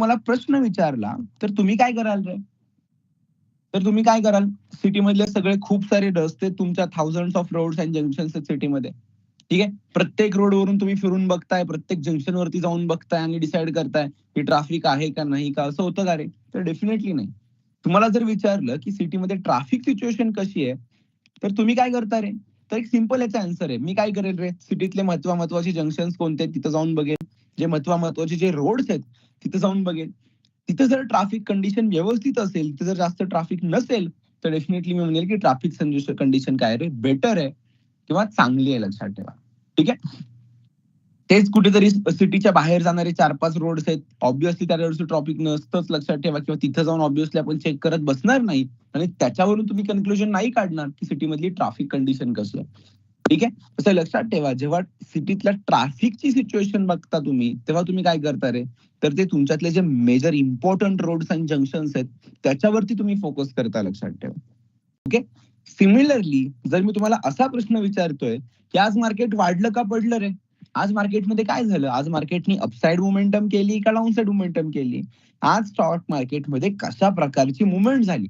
तुम्हाला प्रश्न विचारला तर तुम्ही काय कराल रे? तर तुम्ही काय कराल? सिटीमधले सगळे खूप सारे रस्ते, तुमच्या thousands of roads and junctions आहेत सिटीमध्ये. ठीक आहे. प्रत्येक रोडवरून तुम्ही फिरून बघताय, प्रत्येक जंक्शनवरती जाऊन बघताय आणि डिसाईड करताय की ट्रॅफिक आहे का नाही का, असं होतं का रे? तर डेफिनेटली नाही. तुम्हाला जर विचारलं की सिटीमध्ये ट्रॅफिक सिच्युएशन कशी आहे, तर तुम्ही काय करता रे? तर एक सिंपल याचा आन्सर आहे. मी काय करेल रे? सिटीतले महत्वाचे जंक्शन्स कोणते आहेत तिथं जाऊन बघेल. जे महत्वाचे जे रोड्स आहेत तिथं जाऊन बघेल. तिथे जर ट्रॅफिक कंडिशन व्यवस्थित असेल, तिथे जर जास्त ट्रॅफिक नसेल, तर डेफिनेटली मी म्हणेल की ट्रॅफिक कंडिशन काय रे? बेटर आहे किंवा चांगली आहे, लक्षात ठेवा. ठीक आहे. तेच कुठेतरी सिटीच्या बाहेर जाणारे 4-5 रोड्स आहेत. ऑब्व्हियसली त्या रोडचं ट्रॅफिक नसतंच, लक्षात ठेवा. किंवा तिथे जाऊन ऑब्व्हियसली आपण चेक करत बसणार नाही आणि त्याच्यावरून तुम्ही कन्क्लुजन नाही काढणार की सिटीमधली ट्रॅफिक कंडिशन कशी आहे. ठीक आहे. असं लक्षात ठेवा, जेव्हा सिटीतल्या ट्रॅफिकची सिच्युएशन बघता तुम्ही, तेव्हा तुम्ही काय करता रे? तर ते तुमच्यातले जे मेजर इम्पॉर्टंट रोड्स आणि जंक्शन्स आहेत, त्याच्यावरती तुम्ही फोकस करता, लक्षात ठेवा. ओके. सिमिलरली जर मी तुम्हाला असा प्रश्न विचारतोय की आज मार्केट वाढलं का पडलं रे? आज मार्केटमध्ये काय झालं? आज मार्केटनी अपसाइड मोमेंटम केली का डाऊन साइड मोमेंटम केली? आज स्टॉक मार्केटमध्ये कशा प्रकारची मुवमेंट झाली?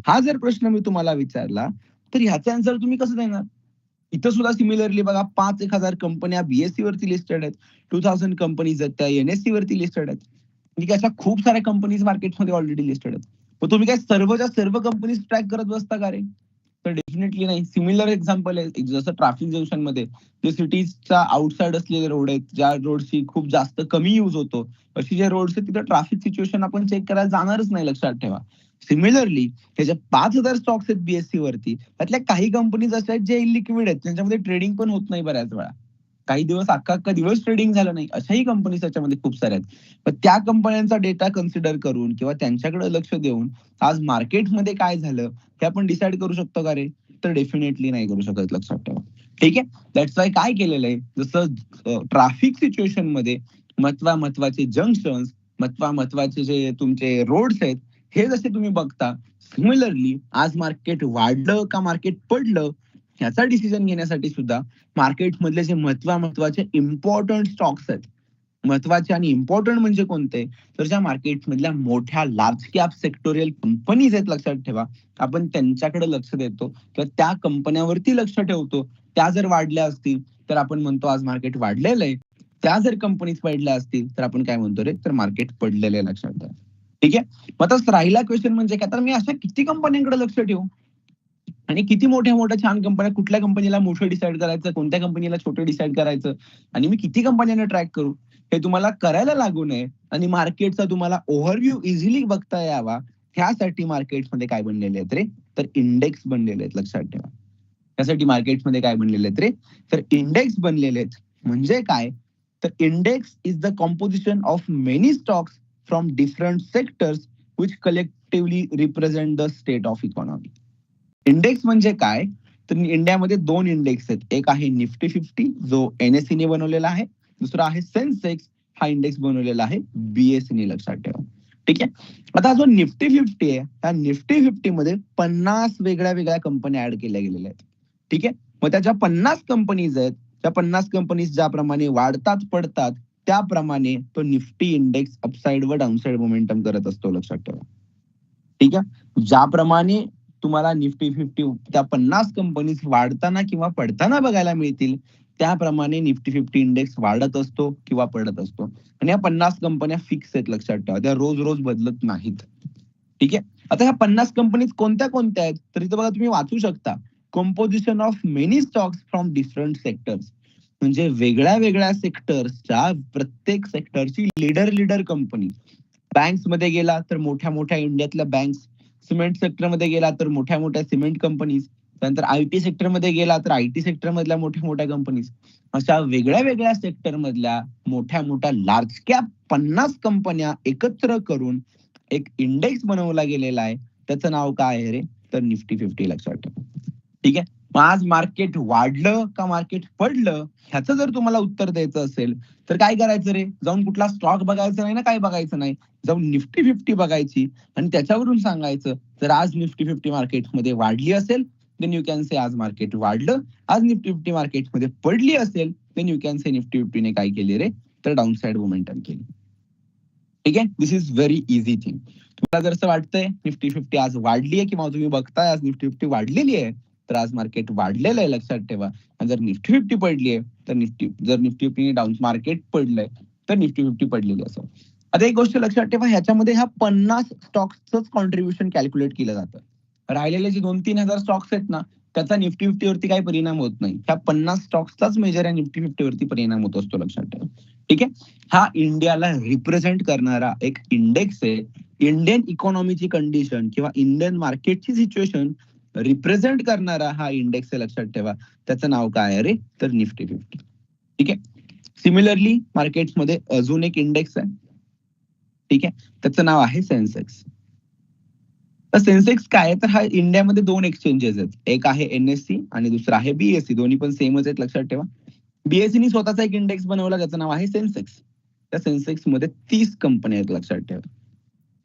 हा जर प्रश्न मी तुम्हाला विचारला, तर ह्याचा आन्सर तुम्ही कसं देणार? इथं सुद्धा सिमिलरली बघा, 5,000 कंपन्या बीएससी वरती लिस्टेड आहेत. 2000 कंपनीज आहेत त्या एनएससी वरती लिस्टेड आहेत. म्हणजे अशा खूप साऱ्या कंपनीज मार्केटमध्ये ऑलरेडी लिस्टेड आहेत. मग तुम्ही काय सर्वच्या सर्व कंपनीज ट्रॅक करत बसता का रे? तर डेफिनेटली नाही. सिमिलर एक्झाम्पल आहे, जसं ट्रॅफिक जंक्शन मध्ये जे सिटीजच्या आउटसाइड असलेले रोड आहेत, ज्या रोडची खूप जास्त कमी यूज होतो, अशी जे रोड्स आहेत तिथे ट्रॅफिक सिच्युएशन आपण चेक करायला जाणारच नाही, लक्षात ठेवा. सिमिलरली हे जे 5,000 स्टॉक्स आहेत बीएससी वरती, त्यातल्या काही कंपनीज अशा आहेत जे इलिक्विड आहेत, त्यांच्यामध्ये ट्रेडिंग पण होत नाही बऱ्याच वेळा. काही दिवस अख्खा दिवस ट्रेडिंग झालं नाही, अशाही कंपनीज त्याच्यामध्ये खूप साऱ्या आहेत. पण त्या कंपन्यांचा डेटा कन्सिडर करून किंवा त्यांच्याकडे लक्ष देऊन आज मार्केटमध्ये काय झालं हे आपण डिसाईड करू शकतो का रे? तर डेफिनेटली नाही करू शकत, लक्षात ठेवा. ठीक आहे. दॅट्स वाय काय केलेलं आहे, जसं ट्रॅफिक सिच्युएशन मध्ये महत्वाचे जंक्शन्स, महत्वाचे जे तुमचे रोड्स आहेत, हे जसे तुम्ही बघता, सिमिलरली आज मार्केट वाढलं का मार्केट पडलं ह्याचा डिसिजन घेण्यासाठी सुद्धा मार्केटमधले जे महत्वाचे इम्पॉर्टंट स्टॉक्स आहेत, महत्वाचे आणि इम्पॉर्टंट म्हणजे कोणते, तर ज्या मार्केटमधल्या मोठ्या लार्ज कॅप सेक्टोरियल कंपनीज आहेत, लक्षात ठेवा, आपण त्यांच्याकडे लक्ष देतो किंवा त्या कंपन्यावरती लक्ष ठेवतो. त्या जर वाढल्या असतील तर आपण म्हणतो आज मार्केट वाढलेलं आहे. त्या जर कंपनीज पडल्या असतील तर आपण काय म्हणतो रे? तर मार्केट पडलेलं आहे, लक्षात ठेवा. ठीक आहे. मग आता राहिला क्वेश्चन म्हणजे काय, तर मी अशा किती कंपन्यांकडे लक्ष ठेवू आणि किती मोठ्या छान कंपन्या, कुठल्या कंपनीला मोठं डिसाईड करायचं, कोणत्या कंपनीला छोटं डिसाईड करायचं आणि मी किती कंपन्यांना ट्रॅक करू, हे तुम्हाला करायला लागू नये आणि मार्केटचा तुम्हाला ओव्हरव्ह्यू इझिली बघता यावा, ह्यासाठी मार्केटमध्ये काय बनलेले आहेत रे? तर इंडेक्स बनलेले आहेत, लक्षात ठेवा. त्यासाठी मार्केटमध्ये काय बनलेले आहेत रे? तर इंडेक्स बनलेले आहेत. म्हणजे काय? तर index is the composition of many stocks from different sectors which collectively represent the state of economy. Index म्हणजे काय? तर इंडियामध्ये 2 इंडेक्स आहेत. एक आहे निफ्टी 50 जो एनएससी ने बनवलेला आहे. दुसरा आहे सेन्सेक्स, हा इंडेक्स बनवलेला आहे बीएससी ने, लक्षात ठेवा. ठीक आहे. आता जो निफ्टी 50 आहे, त्या निफ्टी 50 मध्ये 50 वेगळ्या कंपन्या ऍड केल्या गेलेल्या आहेत. ठीक आहे. मग त्या ज्या 50 कंपनीज आहेत, त्या 50 कंपनीज ज्याप्रमाणे वाढतात पडतात, त्याप्रमाणे तो निफ्टी इंडेक्स अपसाइड व डाऊनसाइड मोमेंटम करत असतो, लक्षात ठेवा. ठीक आहे. ज्याप्रमाणे तुम्हाला निफ्टी 50 त्या 50 कंपनीज वाढताना किंवा पडताना बघायला मिळतील, त्याप्रमाणे निफ्टी 50 इंडेक्स वाढत असतो किंवा पडत असतो. आणि या 50 कंपन्या फिक्स आहेत, लक्षात ठेवा. त्या रोज बदलत नाहीत. ठीक आहे. आता ह्या 50 कंपनीज कोणत्या आहेत, तर इथं बघा तुम्ही वाचू शकता, composition of many stocks from different sectors. म्हणजे वेगळ्या सेक्टर्सच्या प्रत्येक सेक्टरची लीडर कंपनी. बँक्स मध्ये गेला तर मोठ्या इंडियातल्या बँक्स, सिमेंट सेक्टर मध्ये गेला तर मोठ्या सिमेंट कंपनीज, त्यानंतर आयटी सेक्टर मध्ये गेला तर आयटी सेक्टर मधल्या मोठ्या कंपनीज, अशा वेगळ्या सेक्टर मधल्या मोठ्या लार्ज कॅप 50 कंपन्या एकत्र करून एक इंडेक्स बनवला गेलेला आहे. त्याचं नाव काय आहे रे? तर निफ्टी 50, लक्षात ठेवा. ठीक आहे. मग आज मार्केट वाढलं का मार्केट पडलं, ह्याचं जर तुम्हाला उत्तर द्यायचं असेल तर काय करायचं रे? जाऊन कुठला स्टॉक बघायचा नाही ना, काय बघायचं नाही, जाऊन निफ्टी 50 बघायची आणि त्याच्यावरून सांगायचं, तर आज निफ्टी 50 मार्केटमध्ये वाढली असेल देन यू कॅन से आज मार्केट वाढलं. आज निफ्टी 50 मार्केटमध्ये पडली असेल then you can say Nifty 50 ने काय केले रे? तर डाऊन साइड मोमेंटम केली. ठीक आहे. दिस इज व्हेरी इझी थिंग. तुम्हाला जर असं वाटतंय निफ्टी 50 आज वाढली आहे किंवा तुम्ही बघताय आज निफ्टी 50 वाढलेली आहे, तर आज मार्केट वाढलेलं आहे लक्षात ठेवा. आणि जर निफ्टी 50 पडली आहे, तर जर निफ्टी 50 डाऊन मार्केट पडलंय, तर निफ्टी 50 पडलेली असं. आता एक गोष्ट लक्षात ठेवा, ह्याच्यामध्ये ह्या 50 स्टॉक्सच कॉन्ट्रीब्युशन कॅल्क्युलेट केलं जातं. राहिलेले जे 2-3 हजार स्टॉक्स आहेत ना, त्याचा निफ्टी 50 वरती काही परिणाम होत नाही. ह्या 50 स्टॉक्सचाच मेजर या निफ्टी 50 वरती परिणाम होत असतो लक्षात ठेवा. ठीक आहे. हा इंडियाला रिप्रेझेंट करणारा एक इंडेक्स आहे. इंडियन इकॉनॉमीची कंडिशन किंवा इंडियन मार्केटची सिच्युएशन रिप्रेझेंट करणारा हा इंडेक्स आहे लक्षात ठेवा. त्याचं नाव काय आहे रे? तर निफ्टी 50. ठीक आहे. सिमिलरली मार्केट्समध्ये अजून एक इंडेक्स आहे. ठीक आहे. त्याचं नाव आहे सेन्सेक्स. तर सेन्सेक्स काय आहे? तर हा इंडियामध्ये 2 एक्सचेंजेस आहेत. एक आहे एनएससी आणि दुसरा आहे बीएससी. दोन्ही पण सेमच आहेत लक्षात ठेवा. बीएससीनी स्वतःचा एक इंडेक्स बनवला, त्याचं नाव आहे सेन्सेक्स. त्या सेन्सेक्स मध्ये 30 कंपन्या आहेत लक्षात ठेवा.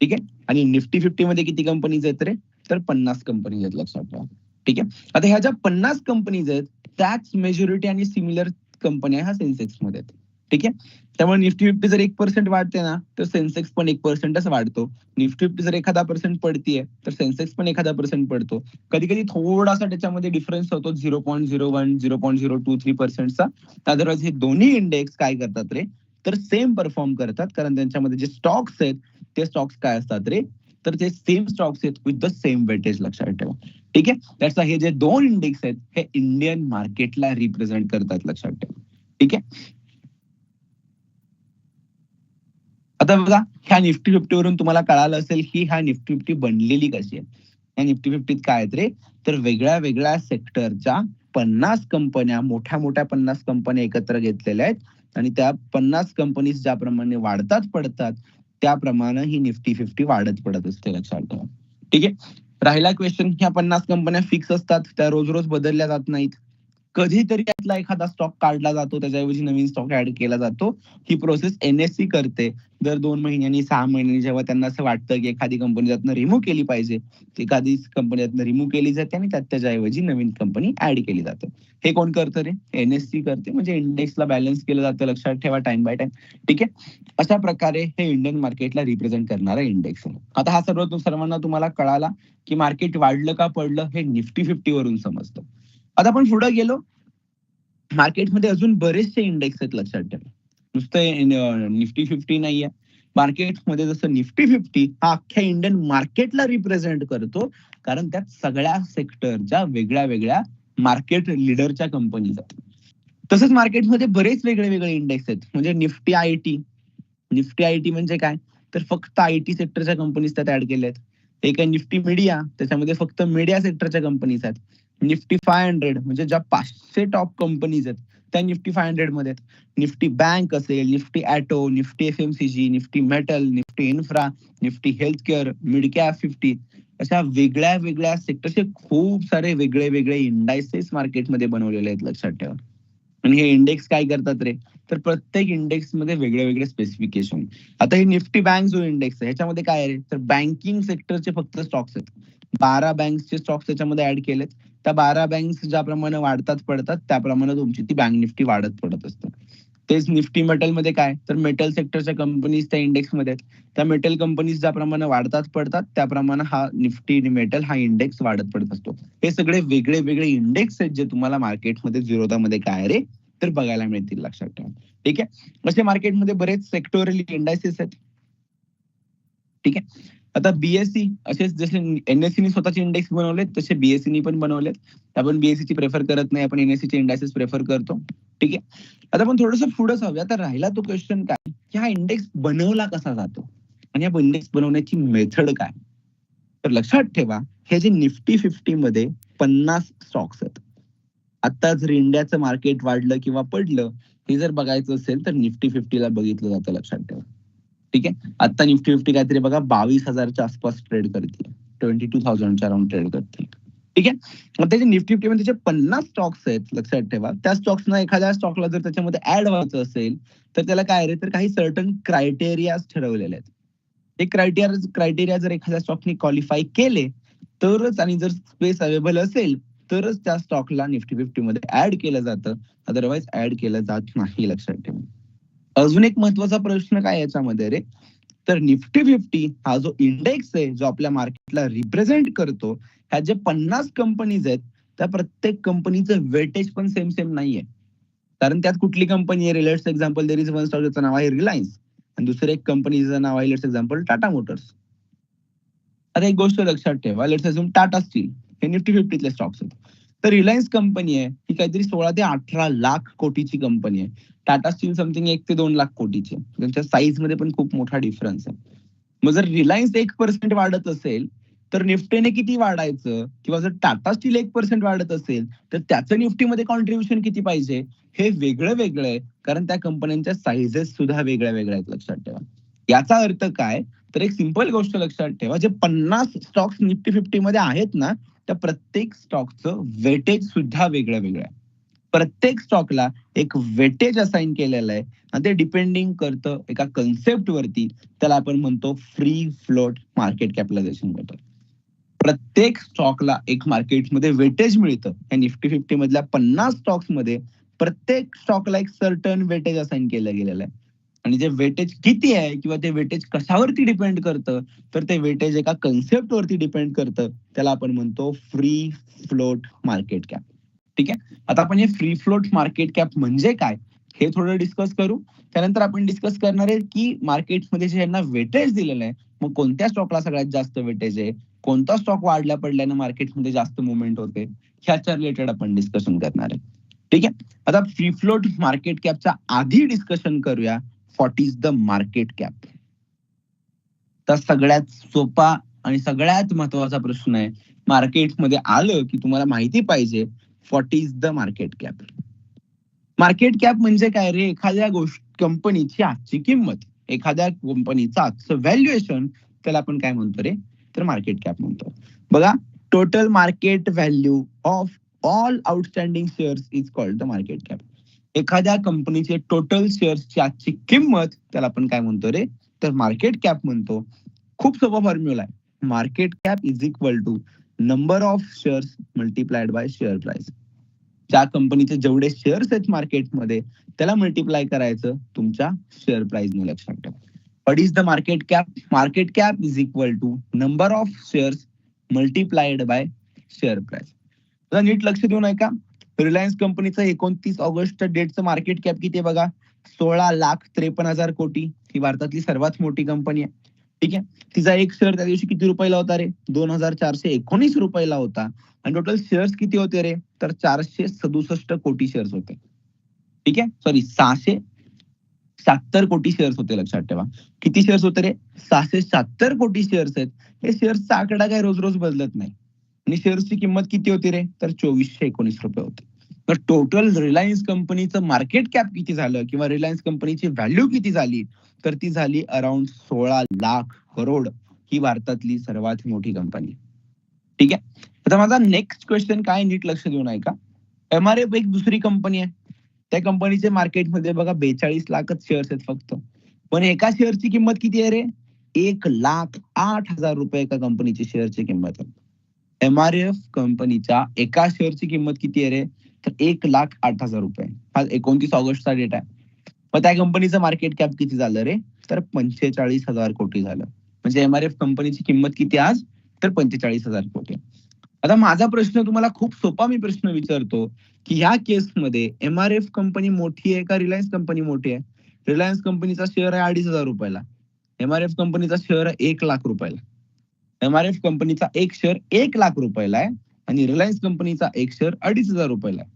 ठीक आहे. आणि निफ्टी 50 मध्ये किती कंपनीज आहेत रे? तर 50 कंपनीज आहेत लक्षात ठेवा. ठीक आहे. आता ह्या ज्या 50 कंपनीज आहेत त्याच मेजॉरिटी आणि सिमिलर कंपन्या ह्या सेन्सेक्स मध्ये आहेत. ठीक आहे. त्यामुळे निफ्टी 50 जर 1% वाढते ना, तर सेन्सेक्स पण 1%च वाढतो. निफ्टी 50 जर 1% पडतीये, तर सेन्सेक्स पण 1% पडतो. कधी कधी थोडासा त्याच्यामध्ये डिफरन्स होतो 0.01, 0.023%चा. अदरवाईज हे दोन्ही इंडेक्स काय करतात रे? तर सेम परफॉर्म करतात, कारण त्यांच्यामध्ये जे स्टॉक्स आहेत ते स्टॉक्स काय असतात रे? तर ते सेम स्टॉक्स आहेत विथ द सेम वेटेज लक्षात ठेवा. ठीक आहे. त्याचा हे जे 2 इंडेक्स आहेत हे इंडियन मार्केटला रिप्रेझेंट करतात लक्षात ठेवा. ठीक आहे. आता बघा, ह्या निफ्टी 50 वरून तुम्हाला कळालं असेल की ह्या निफ्टी 50 बनलेली कशी आहे. ह्या निफ्टी 50 काय आहेत रे? तर वेगळ्या वेगळ्या सेक्टरच्या 50 कंपन्या, मोठ्या मोठ्या 50 कंपन्या एकत्र घेतलेल्या आहेत आणि त्या 50 कंपनी ज्याप्रमाणे वाढतात पडतात, त्याप्रमाणे ही निफ्टी 50 वाढत पडत असते लक्षात ठेवा. ठीक आहे. राहिला क्वेश्चन, ह्या 50 कंपन्या फिक्स असतात, त्या रोज रोज बदलल्या जात नाहीत. कधीतरी त्यातला एखादा स्टॉक काढला जातो, त्याच्याऐवजी नवीन स्टॉक ऍड केला जातो. ही प्रोसेस एनएससी करते. दर 2 महिन्यांनी 6 महिन्यांनी जेव्हा त्यांना असं वाटतं की एखादी कंपनी त्यातनं रिमूव्ह केली पाहिजे, एखादी कंपनी त्यातनं रिमूव्ह केली जाते आणि त्याच्याऐवजी नवीन कंपनी ऍड केली जाते. हे कोण करतं रे? एनएससी करते. म्हणजे इंडेक्सला बॅलन्स केलं जातं लक्षात ठेवा, टाइम बाय टाइम. ठीक आहे. अशा प्रकारे हे इंडियन मार्केटला रिप्रेझेंट करणारा इंडेक्स आहे. आता हा सर्वांना तुम्हाला कळाला की मार्केट वाढलं का पडलं हे निफ्टी 50 वरून समजतं. आता आपण पुढे गेलो, मार्केटमध्ये अजून बरेचसे इंडेक्स आहेत लक्षात ठेवा. नुसतं निफ्टी 50 नाहीये. मार्केटमध्ये जसं निफ्टी 50 हा अख्ख्या इंडियन मार्केटला रिप्रेझेंट करतो, कारण त्यात सगळ्या सेक्टरच्या वेगळ्या वेगळ्या मार्केट लीडरच्या कंपनीज आहेत. तसंच मार्केटमध्ये बरेच वेगळे वेगळे इंडेक्स आहेत. म्हणजे निफ्टी आयटी. निफ्टी आयटी म्हणजे काय? तर फक्त आयटी सेक्टरच्या कंपनीज त्यात ऍड केल्या आहेत. एक आहे निफ्टी मीडिया, त्याच्यामध्ये फक्त मीडिया सेक्टरच्या कंपनीज आहेत. निफ्टी 500 म्हणजे ज्या 500 टॉप कंपनीज आहेत त्या निफ्टी 500 मध्ये आहेत. निफ्टी बँक असेल, Nifty auto, Nifty FMCG, Nifty metal, Nifty infra, Nifty health care, mid cap 50 अशा वेगळ्या वेगळ्या सेक्टरचे खूप सारे वेगळे वेगळे इंडायसेस मार्केटमध्ये बनवलेले आहेत लक्षात ठेवा. आणि हे इंडेक्स काय करतात रे? तर प्रत्येक इंडेक्स मध्ये वेगळे वेगळे स्पेसिफिकेशन. आता हे निफ्टी बँक जो इंडेक्स आहे ह्याच्यामध्ये काय आहे? तर बँकिंग सेक्टरचे फक्त स्टॉक्स आहेत. 12 बँक्सचे स्टॉक्स त्याच्यामध्ये ऍड केलेत. त्या 12 बँक्स ज्याप्रमाणे वाढतात पडतात त्याप्रमाणे तुमची ती बँक निफ्टी वाढत पडत असते. तेच निफ्टी मेटल मध्ये काय? तर मेटल सेक्टरच्या कंपनीज त्या इंडेक्स मध्ये आहेत. त्या मेटल कंपनीज ज्याप्रमाणे वाढतात पडतात त्याप्रमाणे हा निफ्टी मेटल हा इंडेक्स वाढत पडत असतो. हे सगळे वेगळे वेगळे इंडेक्स आहेत जे तुम्हाला मार्केटमध्ये झिरोदामध्ये काय रे? तर बघायला मिळतील लक्षात ठेवा. ठीक आहे. असे मार्केटमध्ये बरेच सेक्टोरल इंडायसेस आहेत. ठीक आहे. आता बीएससी असेच जसे एनएससी स्वतःचे इंडेक्स बनवलेत तसे बीएससी पण बनवलेत. आपण बीएससी ची प्रेफर करत नाही, आपण एनएससी चे इंडायसेस प्रेफर करतो. ठीक आहे. आता आपण थोडंसं पुढे जाऊया. तर राहिला तो क्वेश्चन काय की हा इंडेक्स बनवला कसा जातो आणि हा इंडेक्स बनवण्याची मेथड काय? तर लक्षात ठेवा, हे जे निफ्टी 50 मध्ये 50 स्टॉक्स आहेत. आता जर इंडियाचं मार्केट वाढलं किंवा पडलं हे जर बघायचं असेल तर निफ्टी 50 ला बघितलं जातं लक्षात ठेवा. ठीक आहे. आता निफ्टी 50 काहीतरी बघा 22,000च्या आसपास ट्रेड करते. 22,000च्या अराउंड ट्रेड करते. ठीक आहे. मग त्याचे निफ्टी 50 मध्ये जे 50 स्टॉक्स आहेत लक्षात ठेवा, त्या स्टॉक्सना एखाद्या स्टॉकला जर त्याच्यामध्ये ऍड व्हायचं असेल तर त्याला काय रे? तर काही सर्टन क्रायटेरिया ठरवलेले आहेत. ते क्रायटेरिया जर एखाद्या स्टॉकने क्वालिफाय केले तरच आणि जर स्पेस अवेलेबल असेल तरच त्या स्टॉकला निफ्टी 50 मध्ये ऍड केलं जातं. अदरवाईज ऍड केलं जात नाही लक्षात ठेवा. अजून एक महत्वाचा प्रश्न काय याच्यामध्ये रे? तर निफ्टी 50 हा जो इंडेक्स आहे, जो आपल्या मार्केटला रिप्रेझेंट करतो, ह्या जे 50 कंपनीज आहेत, त्या प्रत्येक कंपनीचं वेटेज पण सेम नाहीये. कारण त्यात कुठली कंपनी आहे, let's example there is one stock ज्याचं नाव आहे रिलायन्स आणि दुसरे एक कंपनीचं नाव आहे लेट्स एक्झाम्पल टाटा मोटर्स. आता एक गोष्ट लक्षात ठेवा, लेट्स अज्युम टाटा स्टील हे निफ्टी 50 स्टॉक्स आहेत. तर रिलायन्स कंपनी आहे ही काहीतरी 16 ते 18 लाख कोटीची कंपनी आहे. टाटा स्टील समथिंग 1 ते 2 लाख कोटीची. त्यांच्या साईज मध्ये पण खूप मोठा डिफरन्स आहे. मग जर रिलायन्स 1% वाढत असेल तर निफ्टीने किती वाढायचं, किंवा जर टाटा स्टील 1% वाढत असेल तर त्याचं निफ्टीमध्ये कॉन्ट्रीब्युशन किती पाहिजे, हे वेगळं आहे. कारण त्या कंपन्यांच्या साईजेस सुद्धा वेगळ्या आहेत, लक्षात ठेवा. याचा अर्थ काय, तर एक सिंपल गोष्ट लक्षात ठेवा, जे 50 स्टॉक्स निफ्टी 50 मध्ये आहेत ना, त्या प्रत्येक स्टॉकचं वेटेज सुद्धा वेगळं आहे. प्रत्येक स्टॉकला एक वेटेज असाइन केलेलं आहे आणि ते डिपेंडिंग करतं एका कन्सेप्ट वरती. त्याला आपण म्हणतो free float market capitalisation method. प्रत्येक स्टॉकला एक मार्केटमध्ये वेटेज मिळतं. या निफ्टी 50 मधल्या 50 स्टॉक्स मध्ये प्रत्येक स्टॉकला एक सर्टन वेटेज असाइन केलं गेलेलं आहे. आणि जे वेटेज किती आहे किंवा ते वेटेज कशावरती डिपेंड करतं, तर ते वेटेज एका कन्सेप्ट वरती डिपेंड करतं. त्याला आपण म्हणतो फ्री फ्लोट मार्केट कॅप. ठीक आहे. आता आपण हे फ्री फ्लोट मार्केट कॅप म्हणजे काय हे थोडं डिस्कस करू. त्यानंतर आपण डिस्कस करणार आहे की मार्केटमध्ये जे यांना वेटेज दिलेलं आहे, मग कोणत्या स्टॉकला सगळ्यात जास्त वेटेज आहे, कोणता स्टॉक वाढल्या पडल्यानं मार्केटमध्ये जास्त मुवमेंट होते, ह्याच्या रिलेटेड आपण डिस्कशन करणार आहे. ठीक आहे. आता फ्री फ्लोट मार्केट कॅपच्या आधी डिस्कशन करूया what is the market cap. तर सगळ्यात सोपा आणि सगळ्यात महत्वाचा प्रश्न आहे, मार्केटमध्ये आलं की तुम्हाला माहिती पाहिजे what is the market cap. Market cap म्हणजे काय रे, एखाद्या कंपनीची आजची किंमत, एखाद्या कंपनीचं आजचं व्हॅल्युएशन, त्याला आपण काय म्हणतो रे, तर मार्केट कॅप म्हणतो. बघा, total market value of all outstanding shares is called the market cap. एखाद्या कंपनीचे टोटल शेअर्सची आजची किंमत, त्याला आपण काय म्हणतो रे, तर मार्केट कॅप म्हणतो. खूप सोपा फॉर्म्युला आहे. Market cap is equal to number of shares multiplied by share price. ज्या कंपनीचे जेवढे शेअर्स आहेत मार्केटमध्ये, त्याला मल्टिप्लाय करायचं तुमच्या शेअर प्राइसने, लक्षात ठेवा. What is the market cap? Market cap is equal to number of shares multiplied by share price. आता नीट लक्ष देऊन ऐका. रिलायन्स कंपनीचं 29 ऑगस्टच्या डेटचं मार्केट कॅप किती आहे बघा, 16,53,000 कोटी. ही भारतातली सर्वात मोठी कंपनी आहे. ठीक आहे. तिचा एक शेअर त्या दिवशी किती रुपयाला होता रे, 2,419 रुपयाला होता. आणि टोटल शेअर्स किती होते रे, तर 467 कोटी शेअर्स होते. ठीक आहे, सॉरी 670 कोटी शेअर्स होते, लक्षात ठेवा. किती शेअर्स होते रे, 670 कोटी शेअर्स आहेत. हे शेअर्सचा आकडा काय रोज रोज बदलत नाही. आणि शेअर्सची किंमत किती होती रे, तर 2419 रुपये होते. तर टोटल रिलायन्स कंपनीचं मार्केट कॅप किती झालं किंवा रिलायन्स कंपनीची व्हॅल्यू किती झाली, तर ती झाली अराउंड 16 लाख करोड. ही भारतातली सर्वात मोठी कंपनी. ठीक आहे. आता माझा नेक्स्ट क्वेश्चन काय, नीट लक्ष देऊन ऐका. एमआरएफ एक दुसरी कंपनी आहे. त्या कंपनीचे मार्केटमध्ये बघा 42 लाखच शेअर्स आहेत फक्त. पण एका शेअरची किंमत किती आहे रे, 1,08,000 रुपये एका कंपनीची शेअरची किंमत आहे. एमआरएफ कंपनीच्या एका शेअरची किंमत किती आहे रे, तर 1,08,000 रुपये. हा 29 ऑगस्टचा डेट आहे. मग त्या कंपनीचं मार्केट कॅप किती झालं रे, तर 45,000 कोटी झालं. म्हणजे एमआरएफ कंपनीची किंमत किती आज, तर 45,000 कोटी. आता माझा प्रश्न तुम्हाला खूप सोपा, मी प्रश्न विचारतो की ह्या केसमध्ये एमआरएफ कंपनी मोठी आहे का रिलायन्स कंपनी मोठी आहे? रिलायन्स कंपनीचा शेअर आहे 2,500 रुपयाला, एमआरएफ कंपनीचा शेअर आहे 1,00,000 रुपयाला. एमआरएफ कंपनीचा एक शेअर 1,00,000 रुपयाला आहे आणि रिलायन्स कंपनीचा एक शेअर 2,500 रुपयाला आहे.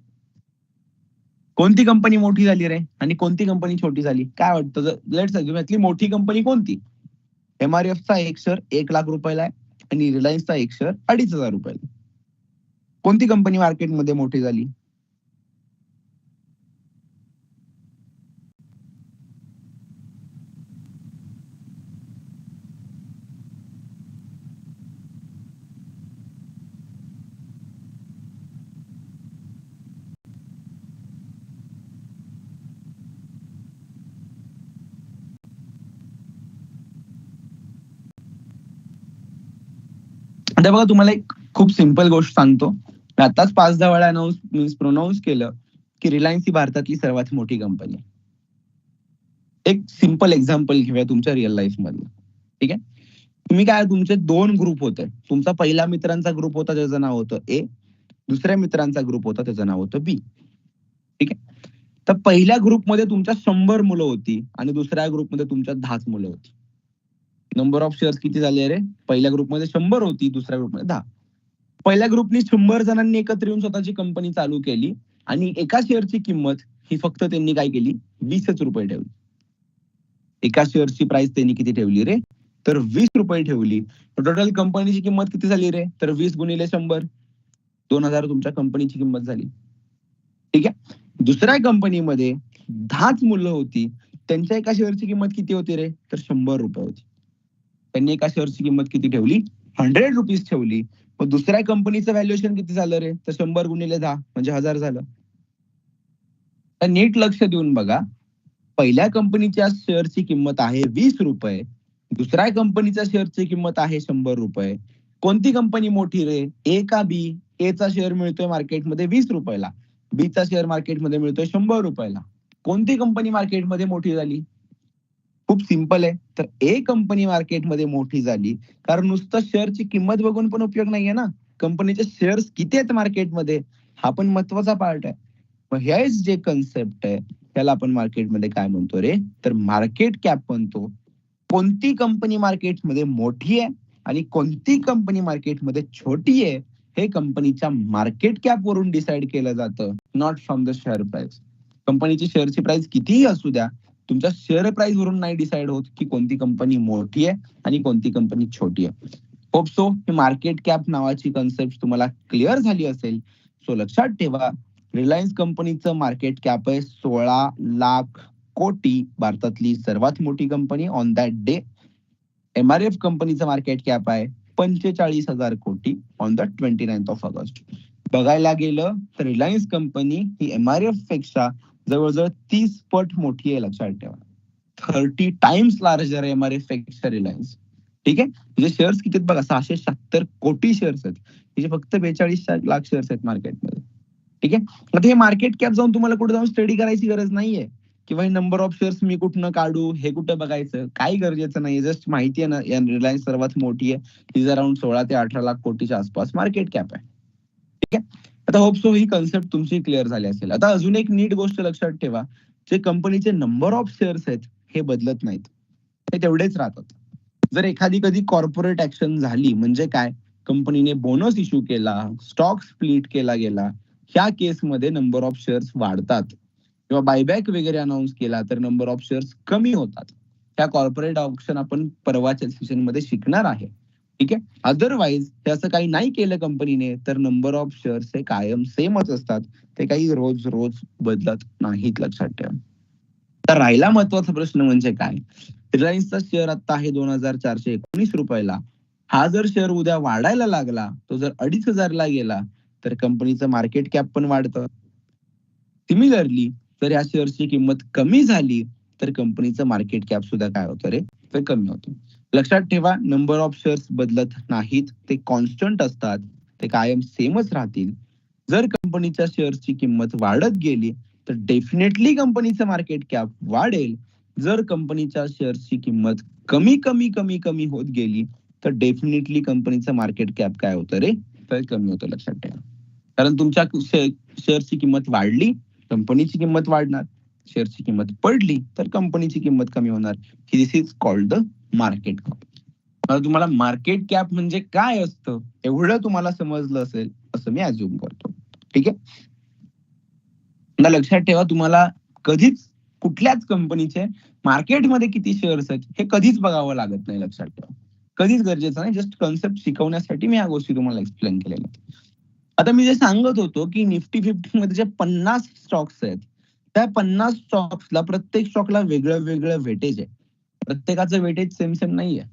कोणती कंपनी मोठी झाली रे आणि कोणती कंपनी छोटी झाली, काय वाटतं? लेट्स अज्युम यातली मोठी कंपनी कोणती? एमआरएफचा एक शेअर 1,00,000 रुपयाला आहे आणि रिलायन्सचा एक शेअर 2,500 रुपयाला. कोणती कंपनी मार्केटमध्ये मोठी झाली? आता बघा, तुम्हाला एक खूप सिंपल गोष्ट सांगतो. मी आताच 5-10 वेळा प्रोनाऊन्स केलं की रिलायन्स ही भारतातली सर्वात मोठी कंपनी. एक सिंपल एक्झाम्पल घेऊया तुमच्या रिअल लाईफ मधलं. ठीक आहे. तुम्ही काय, तुमचे 2 ग्रुप होते. तुमचा पहिला मित्रांचा ग्रुप होता त्याचं नाव होतं ए, दुसऱ्या मित्रांचा ग्रुप होता त्याचं नाव होतं बी. ठीक आहे. तर पहिल्या ग्रुपमध्ये तुमच्या 100 मुलं होती आणि दुसऱ्या ग्रुपमध्ये तुमच्या 10च मुलं होती. नंबर ऑफ शेअर्स किती झाले रे? पहिल्या ग्रुपमध्ये 100 होती, दुसऱ्या ग्रुपमध्ये 10. पहिल्या ग्रुपनी 100 जणांनी एकत्र येऊन स्वतःची कंपनी चालू केली आणि एका शेअरची किंमत ही फक्त त्यांनी काय केली, 20च रुपये ठेवली. एका शेअरची प्राइस त्यांनी किती ठेवली रे? तर 20 रुपये ठेवली. टोटल कंपनीची किंमत किती झाली रे? तर 20 गुणिले 100, 2000 तुमच्या कंपनीची किंमत झाली. ठीक आहे. दुसऱ्या कंपनीमध्ये 10च मुलं होती. त्यांच्या एका शेअरची किंमत किती होती रे? तर 100 रुपये होती. त्यांनी एका शेअरची किंमत किती ठेवली? 100 रुपीज ठेवली. मग दुसऱ्या कंपनीचं व्हॅल्युएशन किती झालं रे? तर 100 गुणिले 10 म्हणजे 1000 झालं. तर नीट लक्ष देऊन बघा. पहिल्या कंपनीच्या शेअरची किंमत आहे 20 रुपये. दुसऱ्या कंपनीच्या शेअरची किंमत आहे 100 रुपये. कोणती कंपनी मोठी रे? ए का बी? एचा शेअर मिळतोय मार्केटमध्ये 20 रुपयाला. बीचा शेअर मार्केटमध्ये मिळतोय 100 रुपयाला. कोणती कंपनी मार्केटमध्ये मोठी झाली? खूप सिंपल आहे. तर ए कंपनी मार्केटमध्ये मोठी झाली कारण नुसतं शेअरची किंमत बघून पण उपयोग नाहीये ना. कंपनीचे शेअर्स किती आहेत मार्केटमध्ये हा पण महत्वाचा पार्ट आहे. मग हेच जे कन्सेप्ट आहे त्याला आपण मार्केटमध्ये काय म्हणतो रे? तर मार्केट कॅप म्हणतो. कोणती कंपनी मार्केटमध्ये मोठी आहे आणि कोणती कंपनी मार्केटमध्ये छोटी आहे हे कंपनीच्या मार्केट कॅप वरून डिसाइड केलं जातं, not from the share price. कंपनीची शेअरची प्राइस कितीही असू द्या, तुमच्या शेअर प्राइस वरून नाही डिसाइड होत की कोणती कंपनी मोठी आहे आणि कोणती कंपनी छोटी आहे. होप सो ही मार्केट कॅप नावाची कन्सेप्ट तुम्हाला क्लिअर झाली असेल. सो लक्षात ठेवा, रिलायन्स कंपनीचं मार्केट कॅप आहे 16 लाख कोटी, भारतातली सर्वात मोठी company on that day. MRF कंपनीचं मार्केट कॅप आहे 45,000 कोटी on the 29th of August. बघायला गेलं तर रिलायन्स कंपनी ही एमआरएफ पेक्षा जवळजवळ 30 पट मोठी आहे, लक्षात ठेवा. 30 टाइम्स लार्जर आहे एमआरएफ पेक्षा रिलायन्स. ठीक आहे. म्हणजे शेअर्स किती आहेत बघा, 676 कोटी शेअर्स आहेत. तिचे फक्त 42 लाख शेअर्स आहेत मार्केटमध्ये. ठीक आहे. आता हे मार्केट कॅप जाऊन तुम्हाला कुठे जाऊन स्टडी करायची गरज नाहीये किंवा हे नंबर ऑफ शेअर्स मी कुठनं काढू, हे कुठं बघायचं, काही गरजेचं नाही. जस्ट माहिती आहे ना, या रिलायन्स सर्वात मोठी आहे. तिचं अराउंड 16 ते 18 लाख कोटीच्या आसपास मार्केट कॅप आहे. ठीक आहे. आता होप सो ही कन्सेप्ट तुमची क्लिअर झाली असेल. आता अजून एक नीट गोष्ट लक्षात ठेवा, जे कंपनीचे नंबर ऑफ शेअर्स आहेत हे बदलत नाहीत, ते तेवढेच राहतात. जर एखादी कधी कॉर्पोरेट ऍक्शन झाली म्हणजे काय, कंपनीने बोनस इश्यू केला, स्टॉक स्प्लिट केला गेला, ह्या केसमध्ये नंबर ऑफ शेअर्स वाढतात किंवा बायबॅक वगैरे अनाऊन्स केला तर नंबर ऑफ शेअर्स कमी होतात. त्या कॉर्पोरेट ऑप्शन आपण परवाच्या सेशन मध्ये शिकणार आहे. ठीक आहे. अदरवाईज हे असं काही नाही केलं कंपनीने तर नंबर ऑफ शेअर्स हे कायम सेमच असतात. ते काही रोज रोज बदलत नाहीत, लक्षात ठेवा. तर राहिला महत्वाचा प्रश्न म्हणजे काय, रिलायन्सचा शेअर आता आहे 2419 रुपयाला. हा जर शेअर उद्या वाढायला लागला, तो जर 2500 ला गेला तर कंपनीचं मार्केट कॅप पण वाढतं. सिमिलरली जर या शेअर्सची किंमत कमी झाली तर कंपनीचं मार्केट कॅप सुद्धा काय होतं रे, तर कमी होतं. लक्षात ठेवा, नंबर ऑफ शेअर्स बदलत नाहीत, ते कॉन्स्टंट असतात, ते कायम सेमच राहतील. जर कंपनीच्या शेअर्सची किंमत वाढत गेली तर डेफिनेटली कंपनीचं मार्केट कॅप वाढेल. जर कंपनीच्या शेअर्सची किंमत कमी कमी कमी कमी होत गेली तर डेफिनेटली कंपनीचं मार्केट कॅप काय होतं रे, तर कमी होतं, लक्षात ठेवा. कारण तुमच्या शेअर्सची किंमत वाढली, कंपनीची किंमत वाढणार. शेअरची किंमत पडली तर कंपनीची किंमत कमी होणार. This is called the market cap. आता तुम्हाला मार्केट कॅप म्हणजे काय असतं एवढं तुम्हाला समजलं असेल असं मी अज्युम करतो. ठीक आहे. लक्षात ठेवा, तुम्हाला कधीच कुठल्याच कंपनीचे मार्केटमध्ये किती शेअर्स आहेत हे कधीच बघावं लागत नाही, लक्षात ठेवा. कधीच गरजेचं नाही. जस्ट कन्सेप्ट शिकवण्यासाठी मी या गोष्टी तुम्हाला एक्सप्लेन केलेल्या. आता मी जे सांगत होतो की निफ्टी 50 मध्ये जे 50 स्टॉक्स आहेत, त्या 50 स्टॉक्सला प्रत्येक स्टॉकला वेगळं वेगळं वेटेज आहे. प्रत्येकाचं वेटेज सेम सेम नाहीये.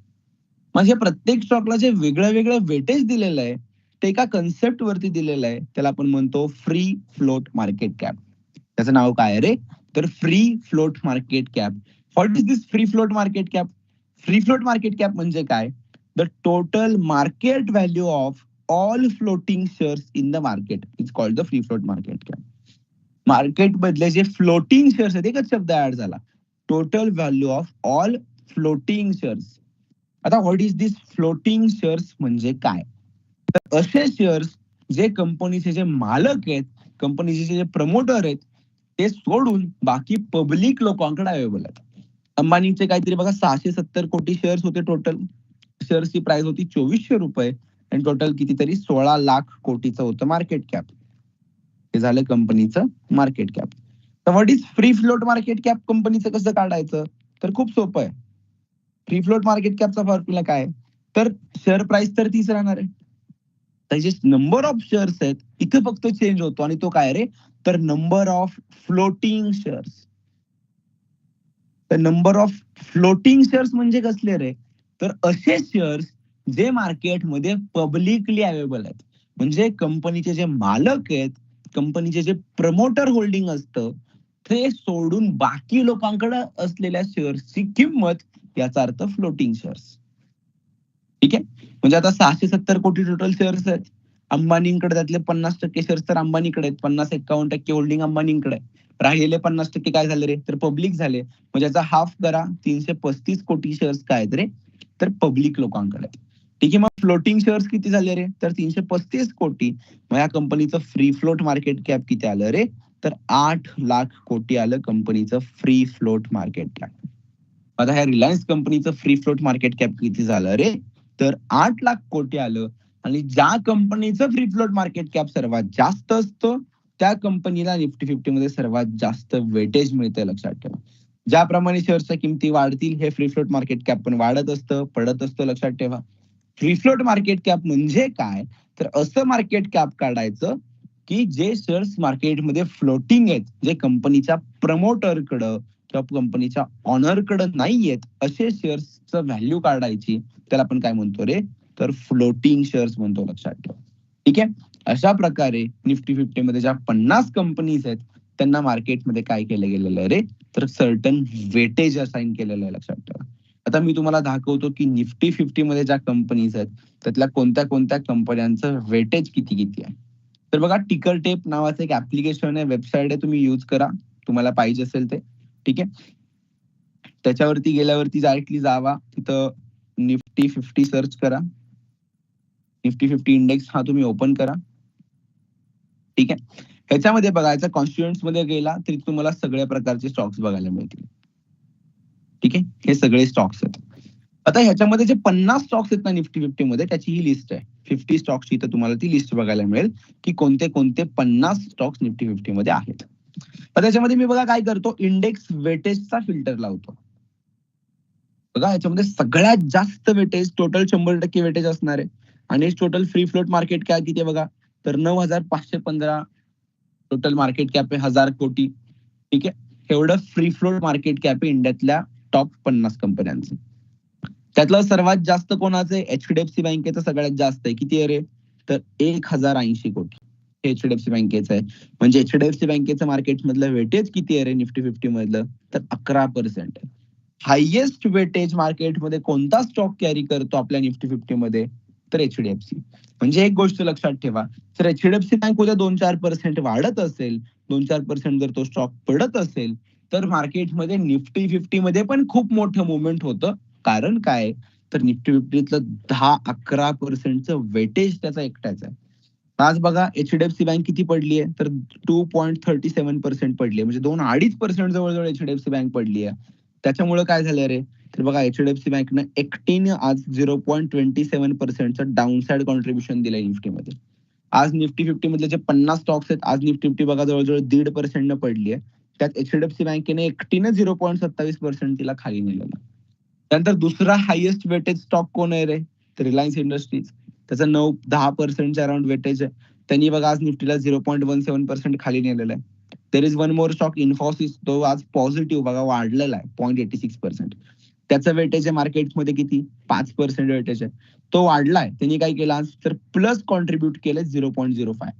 म्हणजे प्रत्येक स्टॉकला जे वेगळं वेगळं वेटेज दिलेलं आहे ते एका कन्सेप्ट वरती दिलेलं आहे. त्याला आपण म्हणतो फ्री फ्लोट मार्केट कॅप. त्याचं नाव काय रे, तर free float market cap. What is this free float market cap? Free float market cap म्हणजे काय, the total market value of all floating shares in the market is called the free float market cap. Market मधले जे floating shares आहेत, एकच शब्द add झाला, total value of all floating shares. आता what is this floating shares म्हणजे काय? तर असे शेअर्स जे कंपनीचे जे मालक आहेत, कंपनीचे जे प्रमोटर आहेत, ते सोडून बाकी पब्लिक लोकांकडे अवेलेबल आहेत. अंबानीचे काहीतरी बघा 670 कोटी शेअर्स होते टोटल. शेअर्सची प्राइस होती ₹2400 आणि टोटल कितीतरी 16 लाख कोटीचं होतं मार्केट कॅप. हे झालं कंपनीचं मार्केट कॅप. तर what is free float market cap कंपनीचं कसं काढायचं? तर खूप सोपं आहे. Free float market captcha formula काय? तर शेअर प्राइस तर तीच राहणार आहे. त्याचे नंबर ऑफ शेअर्स आहेत इथे फक्त चेंज होतो आणि तो काय रे? तर नंबर ऑफ फ्लोटिंग शेअर्स. तर नंबर ऑफ फ्लोटिंग शेअर्स म्हणजे कसले रे? तर असे शेअर्स जे मार्केटमध्ये पब्लिकली अवेलेबल आहेत. म्हणजे कंपनीचे जे मालक आहेत, कंपनीचे जे प्रमोटर होल्डिंग असतं, ते सोडून बाकी लोकांकडे असलेल्या शेअर्सची किंमत, याचा अर्थ फ्लोटिंग शेअर्स. ठीक आहे. म्हणजे आता 670 कोटी टोटल शेअर्स आहेत. अंबानींकडे त्यातले 50% शेअर्स तर अंबानीकडे आहेत. 50-51% होल्डिंग अंबानींकडे आहे. राहिलेले 50% काय झाले रे? तर पब्लिक झाले. म्हणजे याचा हाफ करा, 335 कोटी शेअर्स काय आहेत रे? तर पब्लिक लोकांकडे आहेत. ठीक आहे. मग फ्लोटिंग शेअर्स किती झाले रे? तर 335 कोटी. मग या कंपनीचं फ्री फ्लोट मार्केट कॅप किती आलं रे? तर 8 लाख कोटी आलं कंपनीचं फ्री फ्लोट मार्केट कॅप. आता ह्या रिलायन्स कंपनीचं फ्री फ्लोट मार्केट कॅप किती झालं रे? तर 8 लाख कोटी आलं. आणि ज्या कंपनीचं फ्री फ्लोट मार्केट कॅप सर्वात जास्त असतं, त्या कंपनीला निफ्टी 50 मध्ये सर्वात जास्त वेटेज मिळतं, लक्षात ठेवा. ज्याप्रमाणे शेअर्सच्या किमती वाढतील, हे फ्री फ्लोट मार्केट कॅप पण वाढत असतं, पडत असतं, लक्षात ठेवा. फ्री फ्लोट मार्केट कॅप म्हणजे काय? तर असं मार्केट कॅप काढायचं की जे शेअर्स मार्केटमध्ये फ्लोटिंग आहेत, जे कंपनीच्या प्रमोटरकडं किंवा कंपनीच्या ऑनरकडे नाहीयेत, असे शेअर्सचं व्हॅल्यू काढायची. त्याला आपण काय म्हणतो रे? तर फ्लोटिंग शेअर्स म्हणतो, लक्षात ठेवा. ठीक आहे. अशा प्रकारे निफ्टी 50 मध्ये ज्या 50 कंपनीज आहेत, त्यांना मार्केटमध्ये काय केलं गेलेलं आहे रे? तर सर्टन वेटेज असाइन केलेलं आहे, लक्षात ठेवा. आता मी तुम्हाला दाखवतो की निफ्टी 50 मध्ये ज्या कंपनीज आहेत, त्यातल्या कोणत्या कोणत्या कंपन्यांचं वेटेज किती किती आहे. तर बघा, टिकर टेप नावाचं एक ऍप्लिकेशन आहे, वेबसाईट आहे, तुम्ही यूज करा तुम्हाला पाहिजे असेल ते. ठीक आहे. त्याच्यावरती गेल्यावरती डायरेक्टली जावा, तिथं निफ्टी 50 सर्च करा. निफ्टी 50 इंडेक्स हा तुम्ही ओपन करा. ठीक आहे. ह्याच्यामध्ये बघायचं, कॉन्स्टिट्युएंट्स मध्ये गेला तरी तुम्हाला सगळ्या प्रकारचे स्टॉक्स बघायला मिळतील. ठीक आहे. हे सगळे स्टॉक्स आहेत. आता ह्याच्यामध्ये जे 50 स्टॉक्स आहेत ना निफ्टी 50 मध्ये, त्याची ही लिस्ट आहे. 50 स्टॉक्सची तर तुम्हाला ती लिस्ट बघायला मिळेल की कोणते कोणते 50 स्टॉक्स निफ्टी 50 मध्ये आहेत. तर त्याच्यामध्ये मी बघा काय करतो, इंडेक्स वेटेजचा फिल्टर लावतो. बघा याच्यामध्ये सगळ्यात जास्त वेटेज, टोटल 100% वेटेज असणार आहे. आणि total free float market cap किती आहे बघा, तर 9,515 टोटल मार्केट कॅप आहे, 1000 कोटी. ठीक आहे. एवढं फ्री फ्लोट मार्केट कॅप आहे इंडियातल्या टॉप 50 कंपन्यांचं. त्यातलं सर्वात जास्त कोणाचं आहे? एचडीएफसी बँकेचं सगळ्यात जास्त आहे. किती आहे रे? तर 1080 कोटी एचडीएफसी बँकेचं आहे. म्हणजे एचडीएफसी बँकेचं मार्केटमधलं वेटेज किती आहे रे निफ्टी 50 मधलं? तर 11% आहे. हायेस्ट वेटेज मार्केटमध्ये कोणता स्टॉक कॅरी करतो आपल्या निफ्टी 50 मध्ये? तर एचडीएफसी. म्हणजे एक गोष्ट लक्षात ठेवा, जर एचडीएफसी बँक उद्या 2-4% वाढत असेल, 2-4% जर तो स्टॉक पडत असेल, तर मार्केटमध्ये निफ्टी 50 मध्ये पण खूप मोठं मुवमेंट होतं. कारण काय? तर निफ्टी 50तलं 10-11%चं वेटेज त्याचा एकट्याचा आहे. आज बघा एचडीएफसी बँक किती पडली आहे? तर 2.37% पडली आहे. म्हणजे 2-2.5% जवळ-जवळ एचडीएफसी बँक पडली आहे. त्याच्यामुळे काय झालं रे? तर बघा एचडीएफसी बँकनं एकटीने आज 0.27%चं डाउनसाइड कॉन्ट्रिब्युशन दिलंय निफ्टीमध्ये. आज निफ्टी 50 मधले जे 50 स्टॉक्स आहेत, आज निफ्टी 50 बघा जवळ-जवळ 1.5% पडली आहे. त्यात एचडीएफसी बँकेने एकटीने 0.27% तिला खाली नेलेलं. त्यानंतर दुसरा हायेस्ट वेटेज स्टॉक कोण आहे रे? तर रिलायन्स इंडस्ट्रीज. त्याचं 9-10%च्या अराउंड वेटेज आहे. त्यांनी बघा आज निफ्टीला 0.17% खाली नेलेलं आहे. There is one more stock Infosys, तो आज पॉझिटिव्ह बघा वाढलेला आहे 0.86%. त्याचं वेटेज आहे मार्केटमध्ये किती? 5% वेटेज आहे. तो वाढलाय. त्यांनी काय केलं आज? तर प्लस कॉन्ट्रीब्युट केलं 0.05.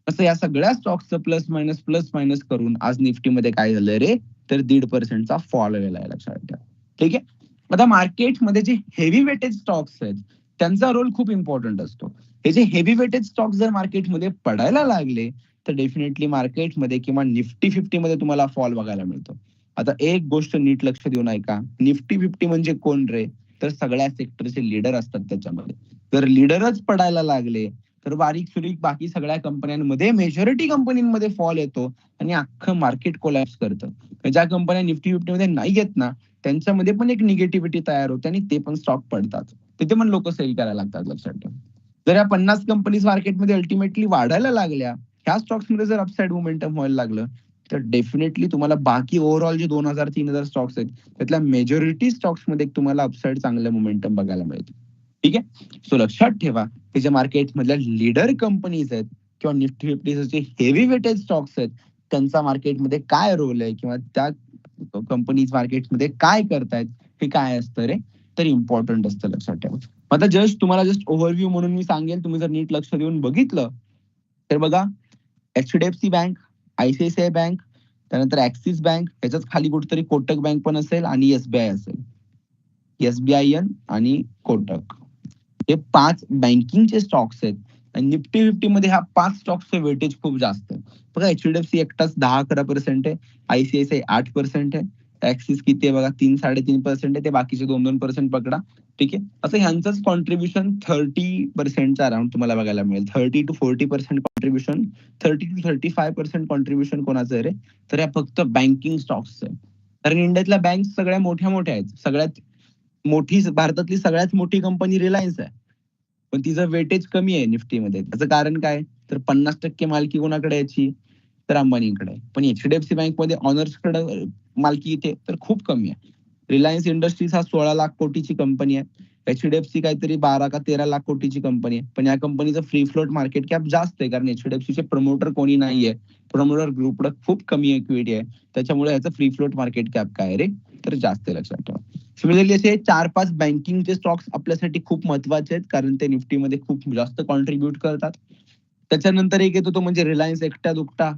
असं या सगळ्या स्टॉक्सचं प्लस मायनस करून आज निफ्टीमध्ये काय झालं रे? तर 1.5%चा फॉल आलेला आहे, लक्षात ठेवा. ठीक आहे. आता मार्केटमध्ये जे हेवी वेटेज स्टॉक्स आहेत, त्यांचा रोल खूप इम्पॉर्टंट असतो. हे जे हेवी वेटेज स्टॉक्स जर मार्केटमध्ये पडायला लागले, तर डेफिनेटली मार्केटमध्ये किंवा निफ्टी 50 मध्ये तुम्हाला फॉल बघायला मिळतो. आता एक गोष्ट नीट लक्ष देऊन ऐका, निफ्टी 50 म्हणजे कोण रे? तर सगळ्या सेक्टरचे लीडर असतात त्याच्यामध्ये. जर लीडरच पडायला लागले तर बारीक सुरीक बाकी सगळ्या कंपन्यांमध्ये मेजॉरिटी कंपनीमध्ये फॉल येतो आणि अख्खं मार्केट कोलॅप्स करतं. ज्या कंपन्या निफ्टी फिफ्टी मध्ये नाही येत ना त्यांच्यामध्ये पण एक निगेटिव्हिटी तयार होते आणि ते पण स्टॉक पडतात. तिथे पण लोक सेल करायला लागतात. लक्षात ठेवा. जर या 50 कंपनीज मार्केटमध्ये अल्टिमेटली वाढायला लागल्या, ह्या स्टॉक्समध्ये जर अपसाइड मोमेंटम व्हायला लागलं तर डेफिनेटली तुम्हाला बाकी ओव्हरऑल जे 2000-3000 स्टॉक्स आहेत त्यातल्या मेजॉरिटी स्टॉक्समध्ये तुम्हाला अपसाइड चांगलं मोमेंटम बघायला मिळतं. ठीक आहे. सो लक्षात ठेवा की जे मार्केटमधल्या लीडर कंपनीज आहेत किंवा निफ्टी फिफ्टीचे जे हेवी वेटेज स्टॉक्स आहेत त्यांचा मार्केटमध्ये काय रोल आहे किंवा त्या कंपनीज मार्केटमध्ये काय करतायत हे काय असतं रे, तर इम्पॉर्टंट असतं. लक्षात ठेवा. आता तुम्हाला ओव्हरव्ह्यू म्हणून मी सांगेल, तुम्ही जर नीट लक्ष देऊन बघितलं तर बघा, एचडीएफसी बँक, आयसीआयसीआय बँक, त्यानंतर ऍक्सिस बँक, त्याच्याच खाली कुठेतरी कोटक बँक पण असेल आणि एसबीआय असेल. एसबीआयएन आणि कोटक हे 5 बँकिंगचे स्टॉक्स आहेत आणि निफ्टी फिफ्टी मध्ये ह्या 5 स्टॉक्सचं वेटेज खूप जास्त आहे. बघा, एचडीएफसी एकटाच 10-11% आहे, आयसीआयसीआय 8% आहे, ऍक्सिस किती आहे बघा 3-3.5% आहे, ते बाकीचे 2-2% पकडा. ठीक आहे. असं ह्यांचंच कॉन्ट्रीब्युशन 30%च्या अराउंड तुम्हाला बघायला मिळेल. 30-40% कॉन्ट्रीब्युशन, 30-35% कॉन्ट्रीब्युशन कोणाचं आहे रे, तर या फक्त बँकिंग स्टॉक्सचं आहे. कारण इंडियातल्या बँक सगळ्या मोठ्या मोठ्या आहेत. सगळ्यात मोठी भारतातली सगळ्यात मोठी कंपनी रिलायन्स आहे, पण तिचं वेटेज कमी आहे निफ्टीमध्ये. त्याचं कारण काय, तर 50% मालकी कोणाकडे याची, तर अंबानीकडे. पण एचडीएफसी बँकमध्ये ऑनर्सकडे मालकी इथे तर खूप कमी आहे. रिलायन्स इंडस्ट्रीज हा 16 लाख कोटीची कंपनी आहे. एचडीएफसी काहीतरी 12 का 13 लाख कोटीची कंपनी आहे. पण या कंपनीचं फ्री फ्लोट मार्केट कॅप जास्त आहे, कारण एचडीएफसीचे प्रमोटर कोणी नाहीये. प्रमोटर ग्रुपकडे खूप कमी इक्विटी आहे. त्याच्यामुळे याचं फ्री फ्लोट मार्केट कॅप काय रे, तर जास्त आहे. लक्षात ठेवा. सिमिलरली असे 4-5 बँकिंगचे स्टॉक्स आपल्यासाठी खूप महत्वाचे आहेत, कारण ते निफ्टीमध्ये खूप जास्त कॉन्ट्रीब्युट करतात. त्याच्यानंतर एक येतो तो म्हणजे रिलायन्स, एकटा दुकटा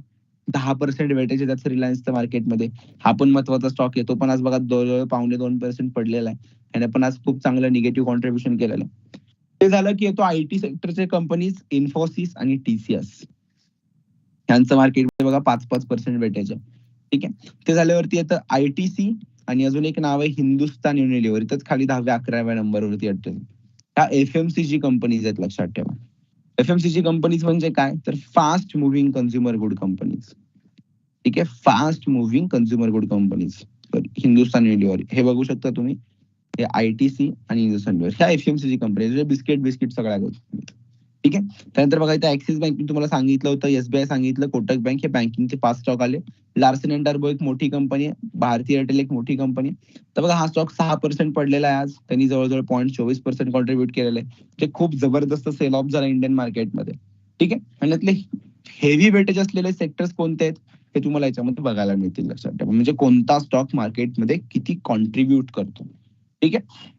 10% वेटेज आहे त्याचं रिलायन्सच्या मार्केटमध्ये. हा पण महत्वाचा स्टॉक आहे. तो पण आज बघा जवळजवळ 2% पडलेला आहे. याने पण आज खूप चांगलं निगेटिव्ह कॉन्ट्रीब्युशन केलेलं आहे. ते झालं की येतो आयटी सेक्टरचे कंपनीज इन्फोसिस आणि टीसीएस. यांचं मार्केटमध्ये बघा 5% वेटेज आहे. ठीक आहे. ते झाल्यावरती येतं आयटीसी आणि अजून एक नाव आहे हिंदुस्तान युनिलिव्हर. इथंच खाली 10व्या-11व्या नंबरवरती येतं. ह्या एफएमसीजी कंपनीज आहेत. लक्षात ठेवा. एफएमसीजी कंपनीज म्हणजे काय, तर fast moving consumer good companies. ठीक आहे. Fast moving consumer good companies. Hindustan Unilever हे बघू शकता तुम्ही. हे आयटीसी आणि हिंदुस्तान युनिलिव्हर ह्या एफएमसीजी कंपनीज, बिस्किट सगळ्या गोष्टी. ठीक आहे. त्यानंतर बघा इथं ऍक्सिस बँक मी तुम्हाला सांगितलं होतं, एसबीआय सांगितलं, कोटक बँक हे बँकिंगचे 5 स्टॉक आले. लार्सन अँड टर्बो एक मोठी कंपनी आहे, भारती एअरटेल एक मोठी कंपनी आहे. तर बघा हा स्टॉक 6% पडलेला आहे आज. त्यांनी जवळजवळ 0.24% कॉन्ट्रीब्युट केलेलं आहे. ते खूप जबरदस्त सेल ऑफ झाला इंडियन मार्केटमध्ये. ठीक आहे. आणि यातले हेवी वेटेज असलेले सेक्टर्स कोणते आहेत हे तुम्हाला याच्यामध्ये बघायला मिळतील. लक्षात ठेवा. म्हणजे कोणता स्टॉक मार्केटमध्ये किती कॉन्ट्रीब्युट करतो. ठीक आहे.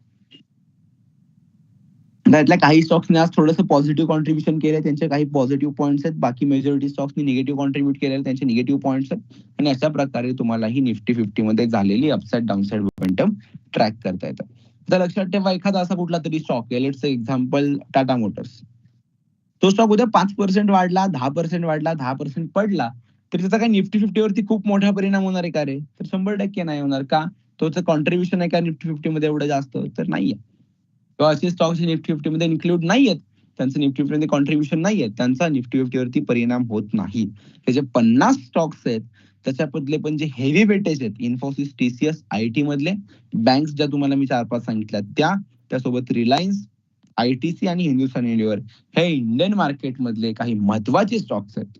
त्यातल्या काही स्टॉक्सने आज थोडंसं पॉझिटिव्ह कॉन्ट्रीब्युशन केलंय, त्यांचे काही पॉझिटिव्ह पॉईंट्स आहेत. बाकी मेजॉरिटी स्टॉक्सनी निगेटिव्ह कॉन्ट्रीब्युट केलेले त्यांचे निगेटिव्ह पॉईंट्स आहेत. आणि अशा प्रकारे तुम्हाला ही निफ्टी फिफ्टी मध्ये झालेली अपसाइड डाऊनसाइड मोमेंटम ट्रॅक करता येतं. तर लक्षात ठेवा, एखादा असा कुठला तरी स्टॉक आहे, लेट्स एक्झाम्पल टाटा मोटर्स. तो स्टॉक उद्या 5% वाढला, 10% वाढला, 10% पडला, तर त्याचा काय निफ्टी फिफ्टीवरती खूप मोठा परिणाम होणार आहे का रे, तर 100% नाही होणार. का, त्याचं कॉन्ट्रीब्युशन आहे का निफ्टी फिफ्टी मध्ये एवढं जास्त, तर नाहीये. किंवा असे स्टॉक्स निफ्टी फिफ्टी मध्ये इन्क्लूड नाहीयेत, त्यांचं निफ्टी फिफ्टी कॉन्ट्रीब्युशन नाहीये, त्यांचा निफ्टी फिफ्टीवरती परिणाम होत नाही. हे जे 50 स्टॉक्स आहेत त्याच्यामधले पण जे हेवी वेटेज आहेत, इन्फोसिस, टीसीएस, आयटी मधले, बँक्स ज्या तुम्हाला मी 4-5 सांगितल्या त्या, त्यासोबत रिलायन्स, आयटीसी आणि हिंदुस्थान युनिलिव्हर हे इंडियन मार्केट मधले काही महत्वाचे स्टॉक्स आहेत.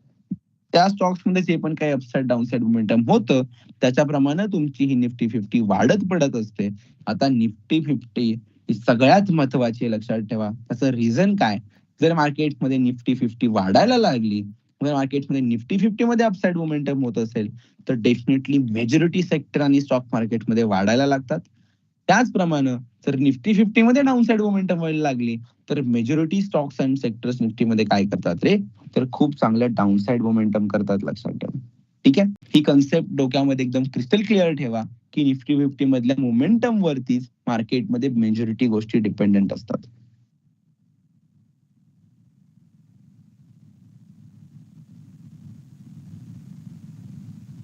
त्या स्टॉक्स मध्ये जे पण काही अपसाइड डाऊनसाइड मोमेंटम होतं त्याच्याप्रमाणे तुमची ही निफ्टी फिफ्टी वाढत पडत असते. आता निफ्टी फिफ्टी ही सगळ्यात महत्वाची, लक्षात ठेवा. त्याचं रिझन काय, जर मार्केटमध्ये निफ्टी फिफ्टी वाढायला लागली, जर मार्केटमध्ये निफ्टी फिफ्टी मध्ये अपसाइड मोमेंटम होत असेल तर डेफिनेटली मेजॉरिटी सेक्टर आणि स्टॉक मार्केटमध्ये वाढायला लागतात. त्याचप्रमाणे जर निफ्टी फिफ्टी मध्ये डाऊनसाइड मोमेंटम व्हायला लागली तर majority stocks and sectors Nifty मध्ये काय करतात रे, तर खूप चांगलं डाऊनसाइड मोमेंटम करतात. लक्षात ठेवा. ठीक आहे. ही कन्सेप्ट डोक्यामध्ये एकदम क्रिस्टल क्लिअर ठेवा की निफ्टी फिफ्टी मधल्या मोमेंटम वरतीच मार्केटमध्ये मेजॉरिटी गोष्टी डिपेंडंट असतात.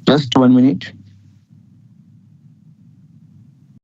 Just 1 minute.